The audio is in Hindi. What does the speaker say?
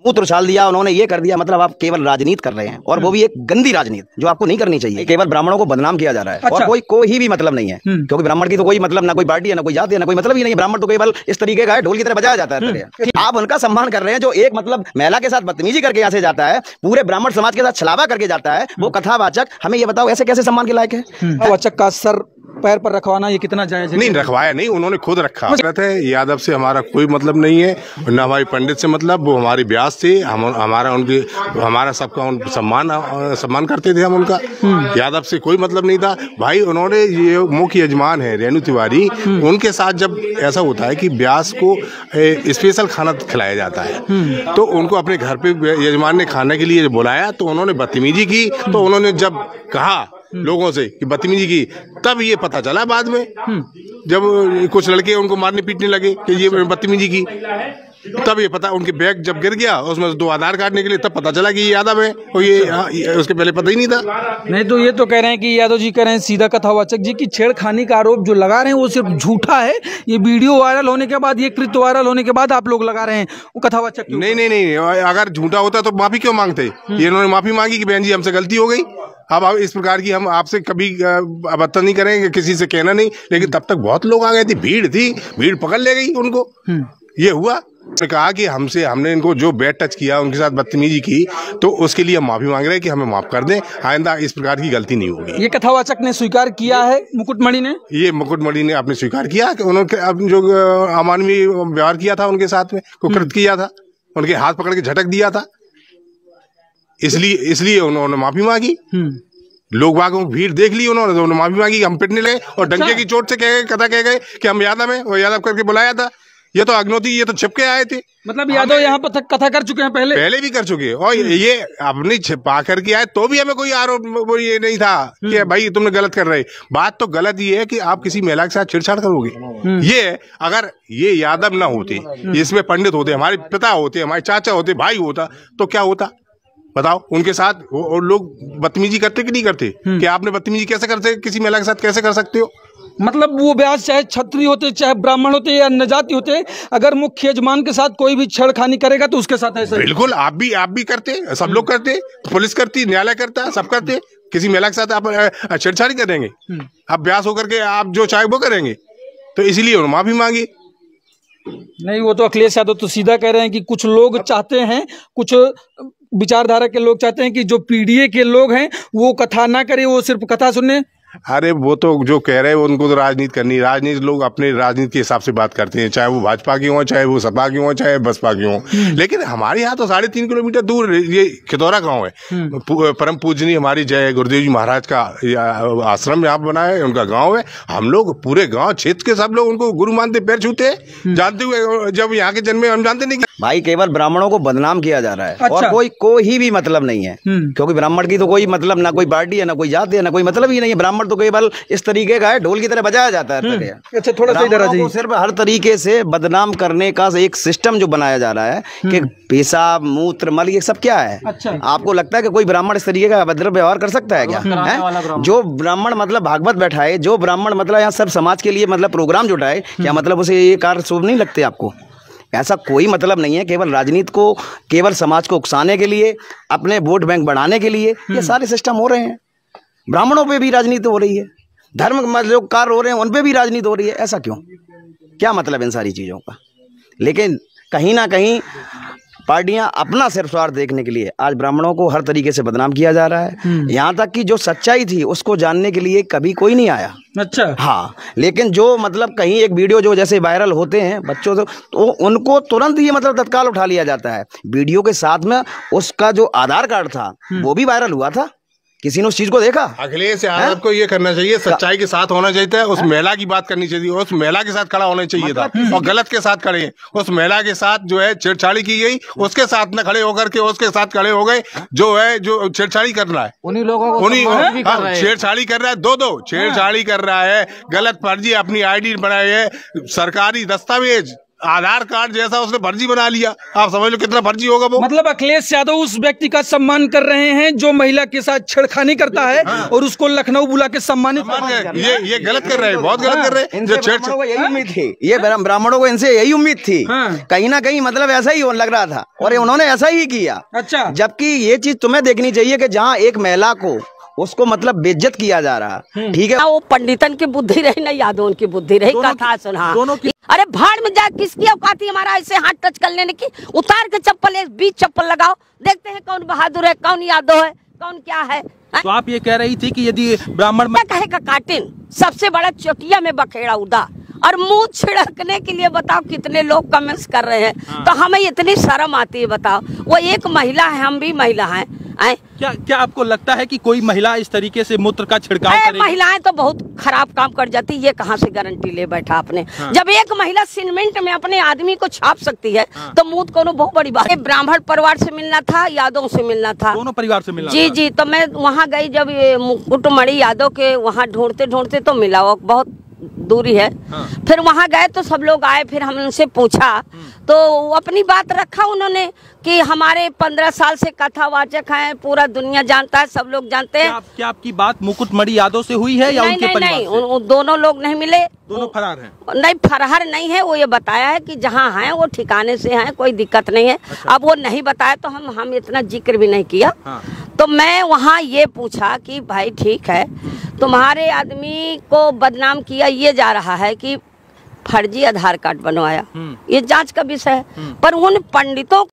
मूत्र उछाल दिया उन्होंने, ये कर दिया। मतलब आप केवल राजनीति कर रहे हैं, और वो भी एक गंदी राजनीति जो आपको नहीं करनी चाहिए। केवल ब्राह्मणों को बदनाम किया जा रहा है। अच्छा। और कोई भी मतलब नहीं है, क्योंकि ब्राह्मण की तो कोई मतलब, ना कोई पार्टी है, ना कोई जाति है, ना कोई मतलब ही नहीं है। ब्राह्मण तो केवल इस तरीके का है, ढोल की तरह बजाया जाता है। आप उनका सम्मान कर रहे हैं जो एक मतलब महिला के साथ बदतमीजी करके यहाँ से जाता है, पूरे ब्राह्मण समाज के साथ छलावा करके जाता है, वो कथावाचक। हमें ये बताओ ऐसे कैसे सम्मान के लायक है? कथावाचक का सर पैर पर रखवाना ये कितना जायज है? नहीं रखवाया नहीं, उन्होंने खुद रखा। कहते हैं यादव से हमारा कोई मतलब नहीं है, न हमारी पंडित से मतलब, वो हमारी ब्यास थे, हमारा सबका सम्मान करते थे हम उनका। यादव से कोई मतलब नहीं था भाई। उन्होंने ये मुख्य यजमान है रेणु तिवारी, उनके साथ जब ऐसा होता है कि ब्यास को स्पेशल खाना खिलाया जाता है, तो उनको अपने घर पे यजमान ने खाने के लिए बुलाया, तो उन्होंने बदतमीजी की। तो उन्होंने जब कहा लोगों से कि बदतमीजी की, तब ये पता चला बाद में, जब कुछ लड़के उनको मारने पीटने लगे कि ये बदतमीजी की, तब ये पता, उनके बैग जब गिर गया उसमें 2 आधार कार्ड निकले, तब पता चला कि ये यादव है, और ये उसके पहले पता ही नहीं था। नहीं तो ये तो कह रहे हैं कि यादव जी कह रहे हैं सीधा कथावाचक जी की छेड़खानी का आरोप जो लगा रहे हैं वो सिर्फ झूठा है। ये वीडियो वायरल होने के बाद, ये कृत्य वायरल होने के बाद आप लोग लगा रहे हैं वो कथावाचक। नहीं, अगर झूठा होता तो माफी क्यों मांगते? ये इन्होंने माफी मांगी कि बहन जी हमसे गलती हो गई, अब इस प्रकार की हम आपसे कभी बदतमीजी नहीं करेंगे, किसी से कहना नहीं। लेकिन तब तक बहुत लोग आ गए थे, भीड़ पकड़ ले गई उनको। ये हुआ, कहा कि हमने इनको जो बैड टच किया, उनके साथ बदतमीजी की, तो उसके लिए हम माफी मांग रहे हैं कि हमें माफ कर दें, आइंदा इस प्रकार की गलती नहीं होगी। ये कथावाचक ने स्वीकार किया है, मुकुटमणि ने, मुकुटमणि ने आपने स्वीकार किया कि उन्होंने जो अमानवीय व्यवहार किया था उनके साथ में, कुकृत किया था, उनके हाथ पकड़ के झटक दिया था, इसलिए उन्होंने माफी मांगी। लोग बागों की भीड़ देख ली, उन्होंने माफी मांगी, हम पिटने लगे और डंके की चोट से कह गए कि हम यादव हैं, वो यादव करके बुलाया था। ये तो अग्नोती, ये तो छिपके आए थे। मतलब यादव यहाँ पर कथा कर चुके हैं, पहले भी कर चुके, और ये अपनी छिपा करके आए, तो भी हमें कोई आरोप ये नहीं था कि भाई तुमने गलत कर रहे। बात तो गलत ये है कि आप किसी महिला के साथ छेड़छाड़ करोगे। ये अगर ये यादव ना होते, इसमें पंडित होते, हमारे पिता होते, हमारे चाचा होते, भाई होता, तो क्या होता बताओ? उनके साथ और लोग बदतमीजी करते कि नहीं करते? कि आपने बदतमीजी कैसे करते, किसी महिला के साथ कैसे कर सकते हो? मतलब वो ब्यास चाहे क्षत्रिय होते, चाहे ब्राह्मण होते या अन्य जाति होते, अगर मुख्य यजमान के साथ कोई भी छेड़खानी करेगा तो उसके साथ ऐसा। बिल्कुल, आप भी करते, सब लोग करते, पुलिस करती, न्यायालय करता, सब करते। किसी महिला के साथ आप छेड़छाड़ी करेंगे, आप ब्यास होकर के आप जो चाहे वो करेंगे, तो इसलिए उन्होंने माफी मांगी। नहीं, वो तो अखिलेश यादव तो सीधा कह रहे हैं कि कुछ लोग चाहते हैं, कुछ विचारधारा के लोग चाहते हैं कि जो पीडीए के लोग हैं वो कथा ना करे, वो सिर्फ कथा सुने। अरे वो तो जो कह रहे हैं उनको तो राजनीति करनी, राजनीति लोग अपने राजनीति के हिसाब से बात करते हैं, चाहे वो भाजपा की हो, चाहे वो सपा की हो, चाहे बसपा की हो। लेकिन हमारे यहाँ तो 3.5 किलोमीटर दूर ये खिदौरा गांव है, परम पूजनीय हमारी जय गुरुदेव जी महाराज का आश्रम यहाँ बना है, उनका गाँव है। हम लोग पूरे गाँव क्षेत्र के सब लोग उनको गुरु मानते, पैर छूते, जानते हुए जब यहाँ के जन्मे हम जानते नहीं। भाई केवल ब्राह्मणों को बदनाम किया जा रहा है। अच्छा। और कोई भी मतलब नहीं है, क्योंकि ब्राह्मण की तो कोई मतलब, ना कोई पार्टी है, ना कोई जाति है, ना कोई मतलब ही नहीं है। ब्राह्मण तो केवल इस तरीके का है, ढोल की तरह बजाया जाता है। अच्छा, थोड़ा सा इधर आ जाइए। सिर्फ हर तरीके से बदनाम करने का एक सिस्टम जो बनाया जा रहा है कि पेशाब, मूत्र, मल, ये सब क्या है? अच्छा। आपको लगता है कि कोई ब्राह्मण इस तरीके का अभद्र व्यवहार कर सकता है क्या? जो ब्राह्मण मतलब भागवत बैठाए, जो ब्राह्मण मतलब यहाँ सब समाज के लिए मतलब प्रोग्राम जुटाए, क्या मतलब उसे ये कार्य शुभ नहीं लगते आपको? ऐसा कोई मतलब नहीं है। केवल राजनीति को, केवल समाज को उकसाने के लिए, अपने वोट बैंक बढ़ाने के लिए ये सारे सिस्टम हो रहे हैं। ब्राह्मणों पे भी राजनीति हो रही है, धर्म जो कार्य हो रहे हैं उन पे भी राजनीति हो रही है। ऐसा क्यों? क्या मतलब इन सारी चीज़ों का? लेकिन कहीं ना कहीं पार्टियां अपना सिर्फ स्वार्थ देखने के लिए आज ब्राह्मणों को हर तरीके से बदनाम किया जा रहा है। यहाँ तक कि जो सच्चाई थी उसको जानने के लिए कभी कोई नहीं आया। अच्छा। हाँ, लेकिन जो मतलब कहीं एक वीडियो जो जैसे वायरल होते हैं बच्चों तो उनको तुरंत ये मतलब तत्काल उठा लिया जाता है। वीडियो के साथ में उसका जो आधार कार्ड था वो भी वायरल हुआ था। किसी ने उस चीज को देखा? अखिलेश यादव को ये करना चाहिए, सच्चाई के साथ होना चाहिए। उस महिला की बात करनी चाहिए, उस महिला के साथ खड़ा होना चाहिए था, और गलत के साथ खड़े। उस महिला के साथ जो है छेड़छाड़ी की गई, उसके साथ न खड़े होकर के उसके साथ खड़े हो गए। जो है जो छेड़छाड़ी कर रहा है, उन्हीं लोगों को छेड़छाड़ी कर रहा है, दो छेड़छाड़ी कर रहा है, गलत फर्जी अपनी आईडी बनाई है, सरकारी दस्तावेज आधार कार्ड जैसा उसने फर्जी बना लिया। आप समझ लो कितना फर्जी होगा वो। मतलब अखिलेश यादव उस व्यक्ति का सम्मान कर रहे हैं जो महिला के साथ छेड़खानी करता है और उसको लखनऊ बुला के सम्मानित। ये गलत कर रहे हैं, बहुत गलत कर रहे हैं। जो ब्राह्मणों को यही उम्मीद थी, ये ब्राह्मणों को इनसे यही उम्मीद थी, कहीं ना कहीं मतलब ऐसा ही लग रहा था और उन्होंने ऐसा ही किया। अच्छा, जबकि ये चीज तुम्हें देखनी चाहिए कि जहाँ एक महिला को उसको मतलब बेइज्जत किया जा रहा, ठीक है। वो पंडितन की बुद्धि रही ना यादव की बुद्धि रही, कथा सुना दोनों की। अरे भाड़ में जा, किसकी औकात है हमारा ऐसे हाथ टच कर लेने की? उतार के चप्पल, एक 20 चप्पल लगाओ, देखते हैं कौन बहादुर है, कौन यादव है, कौन क्या है। तो आप ये कह रही थी कि यदि ब्राह्मण क्या कहेगा काटिन, सबसे बड़ा चोटिया में बखेड़ा उदा और मुंह छिड़कने के लिए बताओ कितने लोग कमेंट्स कर रहे हैं। तो हमें इतनी शर्म आती है, बताओ। वो एक महिला है, हम भी महिला हैं। क्या आपको लगता है कि कोई महिला इस तरीके से मूत्र का छिड़काव करेगी? महिलाएं तो बहुत खराब काम कर जाती, ये कहाँ से गारंटी ले बैठा आपने? जब एक महिला सीमेंट में अपने आदमी को छाप सकती है तो मूत कोनो बहुत बड़ी बात है। ब्राह्मण परिवार से मिलना था, यादव से मिलना था, दोनों परिवार से मिलना। जी जी। तो मैं वहाँ गई, जब मुकुटमणि यादव के वहाँ ढूंढते ढूंढते तो मिला, वो बहुत दूरी है। फिर वहाँ गए तो सब लोग आए, फिर हमने उनसे पूछा तो अपनी बात रखा उन्होंने कि हमारे 15 साल से कथावाचक हैं, पूरा दुनिया जानता है, सब लोग जानते हैं। क्या आपकी बात मुकुटमणि यादव से हुई है या उनके परिवार से? नहीं, दोनों लोग नहीं मिले, दोनों फरार हैं। नहीं, फरार नहीं है, वो ये बताया है कि जहाँ हैं वो ठिकाने से हैं, कोई दिक्कत नहीं है। अच्छा। अब वो नहीं बताया तो हम इतना जिक्र भी नहीं किया। तो मैं वहाँ ये पूछा कि भाई ठीक है, तुम्हारे आदमी को बदनाम किया ये जा रहा है कि फर्जी आधार कार्ड बनवाया, ये जांच का विषय है, पर उन पंडितों